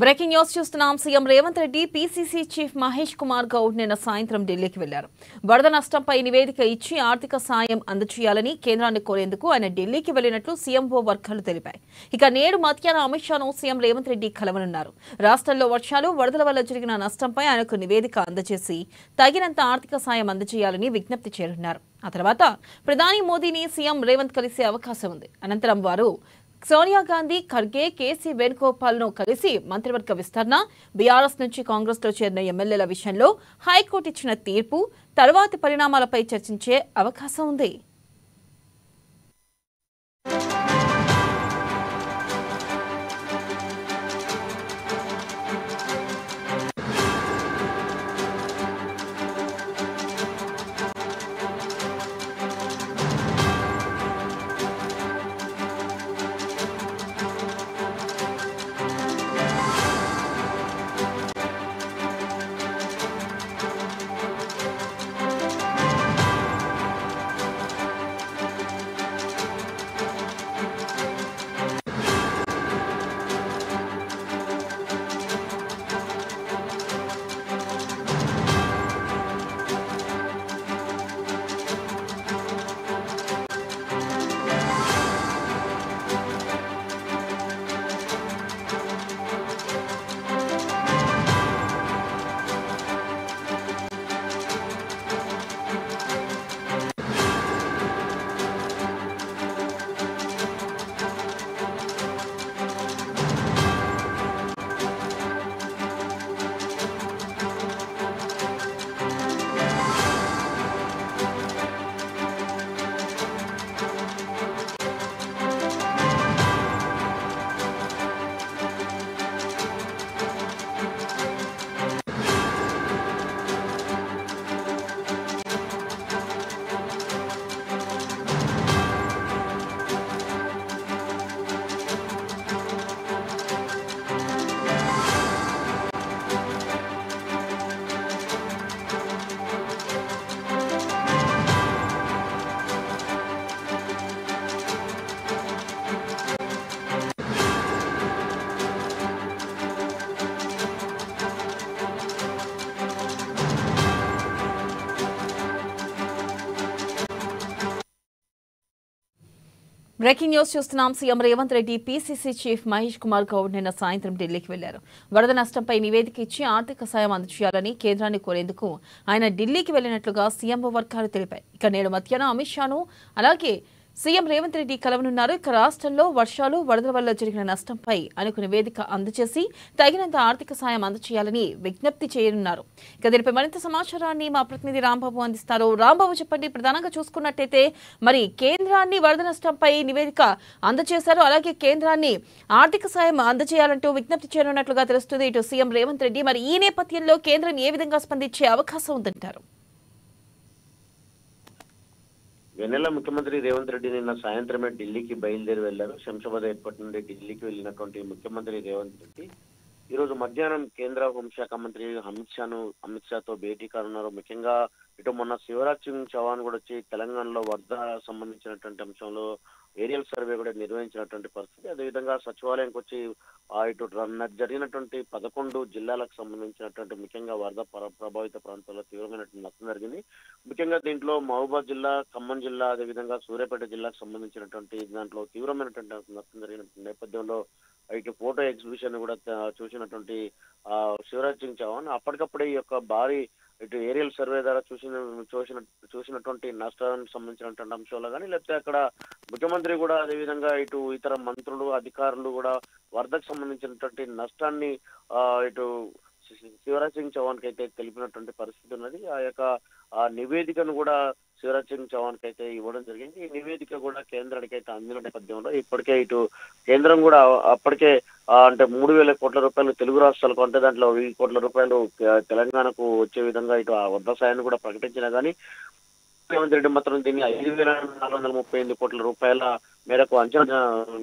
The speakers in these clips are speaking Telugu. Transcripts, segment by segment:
బ్రేకింగ్ న్యూస్ చూస్తున్నాం. CM Revanth Reddy PCC chief Mahesh Kumar Goud నిన్న సాయంత్రం ఢిల్లీకి వెళ్లారు. వరద నష్టంపై నివేదిక ఇచ్చి ఆర్థిక సాయం అందజేయాలని కేంద్రాన్ని కోరేందుకు ఆయన ఢిల్లీకి వెళ్లినట్లు సీఎంఓ వర్గాలు తెలిపాయి. ఇక నేడు మధ్యాహ్నం అమిత్ షాను సీఎం రేవంత్ రెడ్డి కలవనున్నారు. రాష్ట్రంలో వర్షాలు, వరదల వల్ల జరిగిన నష్టంపై ఆయనకు నివేదిక అందజేసి తగినంత ఆర్థిక సాయం అందజేయాలని విజ్ఞప్తి చేయనున్నారు. ఆ తర్వాత ప్రధాని మోదీని సీఎం రేవంత్ కలిసే అవకాశం ఉంది. అనంతరం వారు సోనియా గాంధీ, ఖర్గే, కేసీ వేణుగోపాల్ ను కలిసి మంత్రివర్గ విస్తరణ, బీఆర్ఎస్ నుంచి కాంగ్రెస్ లో చేరిన ఎమ్మెల్యేల విషయంలో హైకోర్టు ఇచ్చిన తీర్పు, తర్వాతి పరిణామాలపై చర్చించే అవకాశం ఉంది. బ్రేకింగ్ న్యూస్ చూస్తున్నాం. CM Revanth Reddy PCC chief Mahesh Kumar Goud నిన్న సాయంత్రం ఢిల్లీకి వెళ్లారు. వరద నష్టంపై నివేదిక ఇచ్చి ఆర్థిక సాయం అందజేయాలని కేంద్రాన్ని కోరేందుకు ఆయన ఢిల్లీకి వెళ్లినట్లుగా సీఎంఓ వర్గాలు తెలిపాయి. ఇక నేడు మధ్యాహ్నం అమిత్ షాను అలాగే సీఎం రేవంత్ రెడ్డి కలవనున్నారు. ఇక రాష్ట్రంలో వర్షాలు, వరదల వల్ల జరిగిన నష్టంపై ఆయనకు నివేదిక అందజేసి తగినంత ఆర్థిక సాయం అందజేయాలని విజ్ఞప్తి చేయనున్నారు. ఇక దీనిపై మరింత సమాచారాన్ని మా ప్రతినిధి రాంబాబు అందిస్తారు. రాంబాబు, చెప్పండి. ప్రధానంగా చూసుకున్నట్టయితే మరి కేంద్రాన్ని వరద నష్టంపై నివేదిక అందజేశారు. అలాగే కేంద్రాన్ని ఆర్థిక సాయం అందజేయాలంటూ విజ్ఞప్తి చేయనున్నట్లుగా తెలుస్తుంది ఇటు సీఎం రేవంత్ రెడ్డి. మరి ఈ నేపథ్యంలో కేంద్రం ఏ విధంగా స్పందించే అవకాశం ఉందంటారు? వెన్నెల ముఖ్యమంత్రి రేవంత్ రెడ్డి నిన్న సాయంత్రమే ఢిల్లీకి బయలుదేరి వెళ్లారు. శంషాబాద్ ఎయిర్పోర్ట్ నుండి ఢిల్లీకి వెళ్ళినటువంటి ముఖ్యమంత్రి రేవంత్ రెడ్డి ఈరోజు మధ్యాహ్నం కేంద్ర హోంశాఖ మంత్రి అమిత్ షాతో భేటీ కానున్నారు. ముఖ్యంగా ఇటు మొన్న శివరాజ్ సింగ్ చౌహాన్ కూడా వచ్చి తెలంగాణలో వరద సంబంధించినటువంటి అంశంలో ఏరియల్ సర్వే కూడా నిర్వహించినటువంటి పరిస్థితి. అదేవిధంగా సచివాలయంకి వచ్చి ఇటు జరిగినటువంటి 11 జిల్లాలకు సంబంధించినటువంటి ముఖ్యంగా వరద ప్రభావిత ప్రాంతాల్లో తీవ్రమైనటువంటి నష్టం జరిగింది. ముఖ్యంగా దీంట్లో మహబూబాద్ జిల్లా, ఖమ్మం జిల్లా, అదేవిధంగా సూర్యాపేట జిల్లాకు సంబంధించినటువంటి దాంట్లో తీవ్రమైనటువంటి నష్టం జరిగిన నేపథ్యంలో ఇటు ఫోటో ఎగ్జిబిషన్ కూడా చూసినటువంటి శివరాజ్ సింగ్ చౌహాన్ అప్పటికప్పుడే ఈ యొక్క భారీ ఇటు ఏరియల్ సర్వే ద్వారా చూసినటువంటి నష్టానికి సంబంధించినటువంటి అంశాలు కానీ, లేకపోతే అక్కడ ముఖ్యమంత్రి కూడా అదేవిధంగా ఇటు ఇతర మంత్రులు, అధికారులు కూడా వరదకు సంబంధించినటువంటి నష్టాన్ని ఇటు శివరాజ్ సింగ్ చౌహాన్ కి అయితే తెలిపినటువంటి పరిస్థితి ఉన్నది. ఆ యొక్క నివేదికను కూడా శివరాజ్ సింగ్ చౌహాన్ కి అయితే ఇవ్వడం జరిగింది. ఈ నివేదిక కూడా కేంద్రానికి అయితే అందిన నేపథ్యంలో ఇప్పటికే ఇటు కేంద్రం కూడా అప్పటికే అంటే 3,000 కోట్ల రూపాయలు తెలుగు రాష్ట్రాలకు, అంటే దాంట్లో 1,000 కోట్ల రూపాయలు తెలంగాణకు వచ్చే విధంగా ఇటు ఆ వరద సాయాన్ని కూడా ప్రకటించినా కానీ రేవంత్ రెడ్డి మాత్రం దీన్ని 5,438 కోట్ల రూపాయల మేరకు అంచనా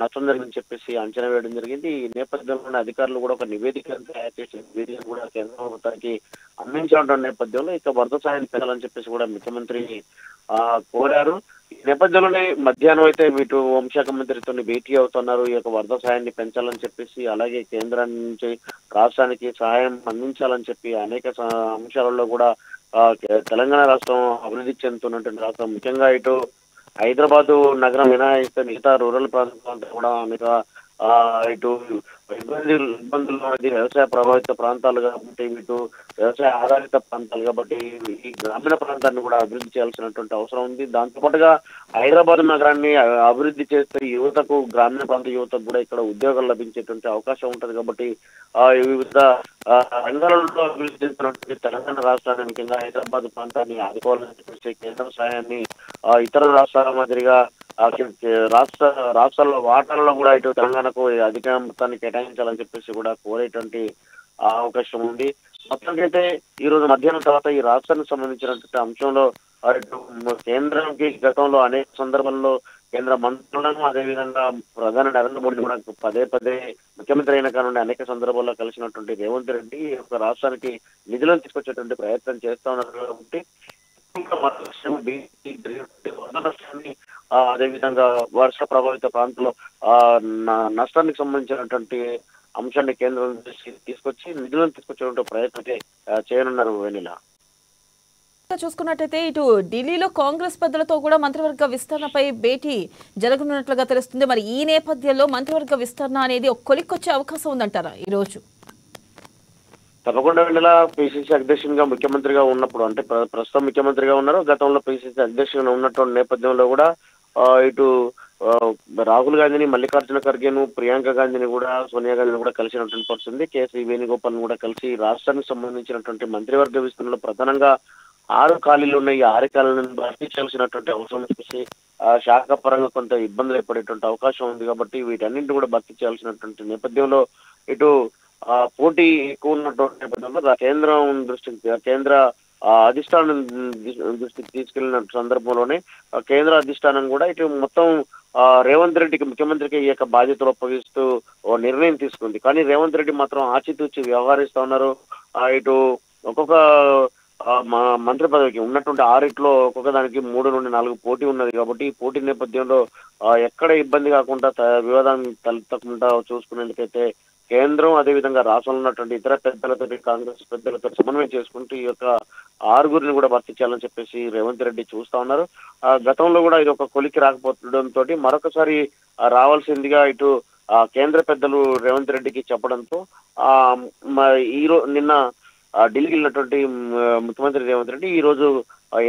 నష్టం జరిగిందని చెప్పేసి అంచనా వేయడం జరిగింది. ఈ నేపథ్యంలోనే అధికారులు కూడా ఒక నివేదిక తయారు చేసి నివేదిక కూడా కేంద్ర ప్రభుత్వానికి అందించడం నేపథ్యంలో ఇక వరద సాయాన్ని పెంచాలని చెప్పేసి కూడా ముఖ్యమంత్రి కోరారు. ఈ నేపథ్యంలోనే మధ్యాహ్నం అయితే ఇటు హోంశాఖ మంత్రితో భేటీ అవుతున్నారు. ఈ యొక్క వరద సహాయాన్ని పెంచాలని చెప్పేసి, అలాగే కేంద్రం నుంచి రాష్ట్రానికి సహాయం అందించాలని చెప్పి అనేక అంశాలలో కూడా తెలంగాణ రాష్ట్రం అభివృద్ధి చెందుతున్నటువంటి రాష్ట్రం. ముఖ్యంగా ఇటు హైదరాబాదు నగరం మినహాయిస్తే మిగతా రూరల్ ప్రాంతాలంతా కూడా అనేక ఇటు ఇబ్బందులు అనేది వ్యవసాయ ప్రభావిత ప్రాంతాలు కాబట్టి, ఇటు వ్యవసాయ ఆధారిత ప్రాంతాలు కాబట్టి ఈ గ్రామీణ ప్రాంతాన్ని కూడా అభివృద్ధి చేయాల్సినటువంటి అవసరం ఉంది. దాంతోపాటుగా హైదరాబాద్ నగరాన్ని అభివృద్ధి చేస్తే యువతకు, గ్రామీణ ప్రాంత యువతకు కూడా ఇక్కడ ఉద్యోగాలు లభించేటువంటి అవకాశం ఉంటుంది. కాబట్టి వివిధ రంగాలలో అభివృద్ధి చెందుతున్నటువంటి తెలంగాణ రాష్ట్రాన్ని, ముఖ్యంగా హైదరాబాద్ ప్రాంతాన్ని ఆదుకోవాలని చెప్పేసి కేంద్ర సహాయాన్ని ఇతర రాష్ట్రాల మాదిరిగా రాష్ట్రాల్లో వాటాలలో కూడా ఇటు తెలంగాణకు అధిక మొత్తాన్ని కేటాయించాలని చెప్పేసి కూడా కోరేటువంటి అవకాశం ఉంది. మొత్తానికైతే ఈ రోజు మధ్యాహ్నం తర్వాత ఈ రాష్ట్రానికి సంబంధించినటువంటి అంశంలో ఇటు కేంద్రానికి గతంలో అనేక సందర్భాల్లో కేంద్ర మంత్రులను, అదేవిధంగా ప్రధాని నరేంద్ర మోడీ కూడా పదే పదే ముఖ్యమంత్రి అయిన కానుండి అనేక సందర్భాల్లో కలిసినటువంటి రేవంత్ రెడ్డి ఈ యొక్క రాష్ట్రానికి నిధులను తీసుకొచ్చేటువంటి ప్రయత్నం చేస్తా ఉన్నారు. కాబట్టి నష్టాన్ని, అదేవిధంగా వర్ష ప్రభావిత ప్రాంతంలో నష్టానికి సంబంధించినటువంటి అంశాన్ని కేంద్రం తీసుకొచ్చి నిధులను తీసుకొచ్చేటువంటి ప్రయత్నం అయితే చేయనున్నారు. వెన్నెల చూసుకున్నట్టయితే ఇటు ఢిల్లీలో కాంగ్రెస్ పెద్దలతో కూడా మంత్రివర్గ విస్తరణపై భేటీ జరగనున్నట్లుగా తెలుస్తుంది. మరి ఈ నేపథ్యంలో మంత్రివర్గ విస్తరణ అనేది ఒక కొలిక్కొచ్చే అవకాశం ఉందంటారా ఈ రోజు? తప్పకుండా వెన్నెల పిసిసి అధ్యక్షునిగా ముఖ్యమంత్రిగా ఉన్నప్పుడు, అంటే ప్రస్తుతం ముఖ్యమంత్రిగా ఉన్నారు, గతంలో పిసిసి అధ్యక్షునిగా ఉన్నటువంటి నేపథ్యంలో కూడా ఇటు రాహుల్ గాంధీని, మల్లికార్జున ఖర్గేను, ప్రియాంక గాంధీని కూడా, సోనియా గాంధీని కూడా కలిసినటువంటి పరిస్థితి. కేసీ వేణుగోపాల్ని కూడా కలిసి రాష్ట్రానికి సంబంధించినటువంటి మంత్రివర్గ విస్తరణలో ప్రధానంగా 6 ఖాళీలు ఉన్నాయి. ఈ 6 ఖాళీలను భర్తీ చేయాల్సినటువంటి అవసరం చూసి శాఖ పరంగా కొంత ఇబ్బందులు ఏర్పడేటువంటి అవకాశం ఉంది. కాబట్టి వీటన్నింటిని కూడా భర్తీ చేయాల్సినటువంటి నేపథ్యంలో ఇటు పోటీ ఎక్కువ ఉన్నటువంటి నేపథ్యంలో కేంద్ర అధిష్టానం దృష్టికి తీసుకెళ్లిన సందర్భంలోనే కేంద్ర అధిష్టానం కూడా ఇటు మొత్తం రేవంత్ రెడ్డికి, ముఖ్యమంత్రికి ఈ యొక్క బాధ్యతలు అప్పగిస్తూ నిర్ణయం తీసుకుంది. కానీ రేవంత్ రెడ్డి మాత్రం ఆచితూచి వ్యవహరిస్తా ఉన్నారు. ఇటు ఒక్కొక్క మంత్రి పదవికి ఉన్నటువంటి 6 ఒక్కొక్క దానికి 3 నుండి 4 పోటీ ఉన్నది. కాబట్టి ఈ పోటీ నేపథ్యంలో ఎక్కడ ఇబ్బంది కాకుండా, వివాదాన్ని తలెత్తకుండా చూసుకునేందుకైతే కేంద్రం, అదేవిధంగా రాష్ట్రంలో ఉన్నటువంటి ఇతర పెద్దలతో, కాంగ్రెస్ పెద్దలతో సమన్వయం చేసుకుంటూ ఈ యొక్క 6 కూడా భర్తీ చేయాలని చెప్పేసి రేవంత్ రెడ్డి చూస్తా ఉన్నారు. గతంలో కూడా ఇది ఒక కొలికి రాకపోవడంతో మరొకసారి రావాల్సిందిగా ఇటు కేంద్ర పెద్దలు రేవంత్ రెడ్డికి చెప్పడంతో నిన్న ఢిల్లీకి వెళ్ళినటువంటి ముఖ్యమంత్రి రేవంత్ రెడ్డి ఈ రోజు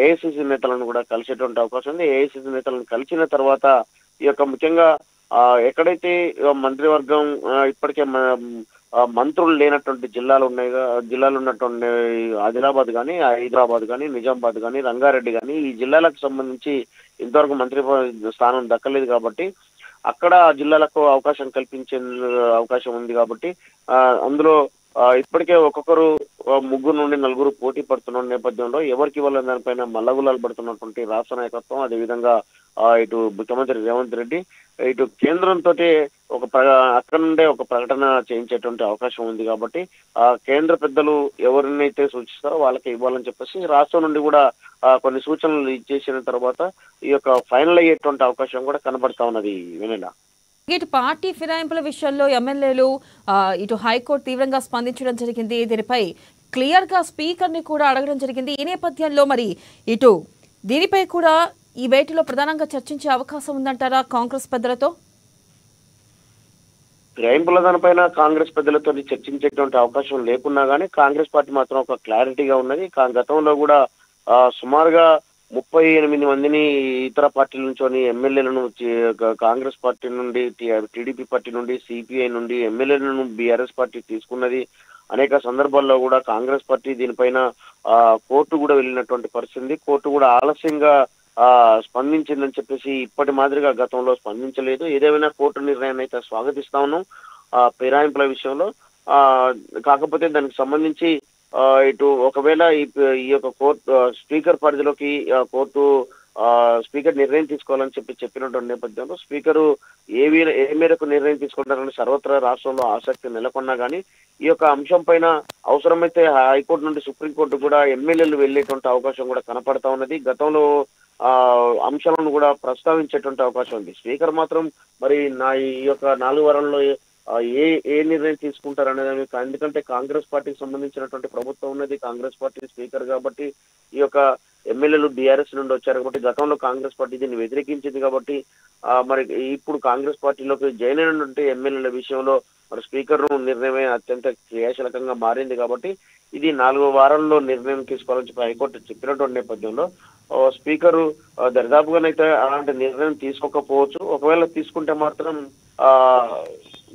ఏఐసిసి నేతలను కూడా కలిసేటువంటి అవకాశం ఉంది. ఏఐసిసి నేతలను కలిసిన తర్వాత ఈ యొక్క ముఖ్యంగా ఎక్కడైతే మంత్రివర్గం ఇప్పటికే మంత్రులు లేనటువంటి జిల్లాలు ఉన్నటువంటి ఆదిలాబాద్ కానీ, హైదరాబాద్ కానీ, నిజామాబాద్ కానీ, రంగారెడ్డి కానీ, ఈ జిల్లాలకు సంబంధించి ఇంతవరకు మంత్రి స్థానం దక్కలేదు. కాబట్టి అక్కడ జిల్లాలకు అవకాశం కల్పించే అవకాశం ఉంది. కాబట్టి అందులో ఇప్పటికే ఒక్కొక్కరు 3 నుండి 4 పోటీ పడుతున్న నేపథ్యంలో ఎవరికి వాళ్ళ దానిపైన మల్లగులాలు పడుతున్నటువంటి రాష్ట్ర నాయకత్వం, అదేవిధంగా ఇటు ముఖ్యమంత్రి రేవంత్ రెడ్డి ఇటు కేంద్రంతో అక్కడ నుండే ఒక ప్రకటన చేయించేటువంటి అవకాశం ఉంది. కాబట్టి కేంద్ర పెద్దలు ఎవరినైతే సూచిస్తారో వాళ్ళకి ఇవ్వాలని చెప్పేసి రాష్ట్రం నుండి కూడా కొన్ని సూచనలు ఇచ్చేసిన తర్వాత ఈ యొక్క ఫైనల్ అయ్యేటువంటి అవకాశం కూడా కనబడతా ఉన్నది. వినేలా ఇటు పార్టీ ఫిరాయింపుల విషయంలో ఎమ్మెల్యేలు ఇటు హైకోర్టు తీవ్రంగా స్పందించడం జరిగింది. దీనిపై క్లియర్ గా స్పీకర్ ని కూడా అడగడం జరిగింది. ఈ నేపథ్యంలో మరి ఇటు దీనిపై కూడా ఈ భేటీలో ప్రధానంగా చర్చించే అవకాశం ఉందంటారా కాంగ్రెస్ పెద్దలతో? ఫిరాయింపుల దానిపైన కాంగ్రెస్ పెద్దలతో చర్చించేటువంటి అవకాశం లేకున్నా కానీ కాంగ్రెస్ పార్టీ మాత్రం ఒక క్లారిటీగా ఉన్నది. గతంలో కూడా సుమారుగా 38 మందిని ఇతర పార్టీల నుంచి ఎమ్మెల్యేలను కాంగ్రెస్ పార్టీ నుండి, టీడీపీ పార్టీ నుండి, సిపిఐ నుండి ఎమ్మెల్యేలను బీఆర్ఎస్ పార్టీ తీసుకున్నది. అనేక సందర్భాల్లో కూడా కాంగ్రెస్ పార్టీ దీనిపైన కోర్టు కూడా వెళ్ళినటువంటి పరిస్థితి. కోర్టు కూడా ఆలస్యంగా స్పందించిందని చెప్పేసి ఇప్పటి మాదిరిగా గతంలో స్పందించలేదు. ఏదేమైనా కోర్టు నిర్ణయాన్ని అయితే స్వాగతిస్తా ఉన్నాం ఫిరాయింపుల విషయంలో. కాకపోతే దానికి సంబంధించి ఇటు ఒకవేళ ఈ యొక్క కోర్టు స్పీకర్ పరిధిలోకి కోర్టు స్పీకర్ నిర్ణయం తీసుకోవాలని చెప్పినటువంటి నేపథ్యంలో స్పీకరు ఏ మేరకు నిర్ణయం తీసుకుంటారని సర్వత్రా రాష్ట్రంలో ఆసక్తి నెలకొన్నా కానీ ఈ యొక్క అంశం పైన అవసరమైతే హైకోర్టు నుండి సుప్రీంకోర్టు కూడా ఎమ్మెల్యేలు వెళ్లేటువంటి అవకాశం కూడా కనపడతా ఉన్నది. గతంలో ఆ అంశాలను కూడా ప్రస్తావించేటువంటి అవకాశం ఉంది. స్పీకర్ మాత్రం మరి ఈ యొక్క 4 వారాల్లో ఏ ఏ నిర్ణయం తీసుకుంటారనే దాని మీద, ఎందుకంటే కాంగ్రెస్ పార్టీకి సంబంధించినటువంటి ప్రభుత్వం ఉన్నది, కాంగ్రెస్ పార్టీ స్పీకర్ కాబట్టి ఈ యొక్క ఎమ్మెల్యేలు బీఆర్ఎస్ నుండి వచ్చారు కాబట్టి, గతంలో కాంగ్రెస్ పార్టీ దీన్ని వ్యతిరేకించింది కాబట్టి మరి ఇప్పుడు కాంగ్రెస్ పార్టీలోకి జాయిన్ అయినటువంటి ఎమ్మెల్యేల విషయంలో మరి స్పీకర్ నిర్ణయమే అత్యంత క్రియాశీలకంగా మారింది కాబట్టి ఇది 4 వారాల్లో నిర్ణయం తీసుకోవాలని చెప్పి హైకోర్టు చెప్పినటువంటి నేపథ్యంలో స్పీకరు దరిదాపుగానైతే అలాంటి నిర్ణయం తీసుకోకపోవచ్చు. ఒకవేళ తీసుకుంటే మాత్రం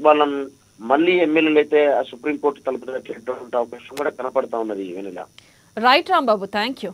వాళ్ళని మళ్ళీ ఎమ్మెల్యేలు అయితే సుప్రీంకోర్టు తలుపు తట్టేటువంటి అవకాశం కూడా కనపడతా ఉన్నది ఈ వెనుక. Right Rambabu, thank you.